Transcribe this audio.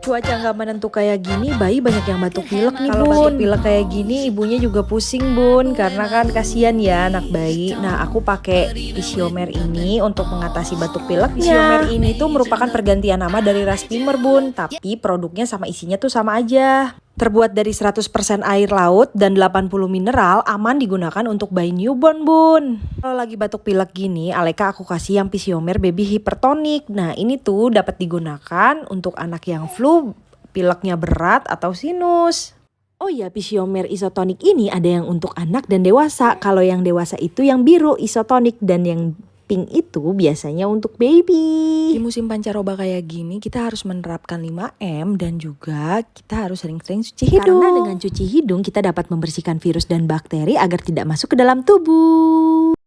cuaca nggak menentu kayak gini, bayi banyak yang batuk pilek nih, Bun. Kalau batuk pilek kayak gini, ibunya juga pusing, Bun, karena kan kasihan ya anak bayi. Nah, aku pakai Isiomer ini untuk mengatasi batuk pileknya. Isiomer ini tuh merupakan pergantian nama dari Raspimer, Bun, tapi produknya sama isinya tuh sama aja. Terbuat dari 100% air laut dan 80 mineral, aman digunakan untuk bayi newborn, Bun. Kalau lagi batuk pilek gini, Aleka aku kasih yang Pisiomer Baby Hypertonic. Nah, ini tuh dapat digunakan untuk anak yang flu, pileknya berat atau sinus. Oh ya, Pisiomer Isotonic ini ada yang untuk anak dan dewasa. Kalau yang dewasa itu yang biru isotonic dan yang pink itu biasanya untuk baby. Di musim pancaroba kayak gini kita harus menerapkan 5M dan juga kita harus sering-sering cuci hidung. Karena dengan cuci hidung kita dapat membersihkan virus dan bakteri agar tidak masuk ke dalam tubuh.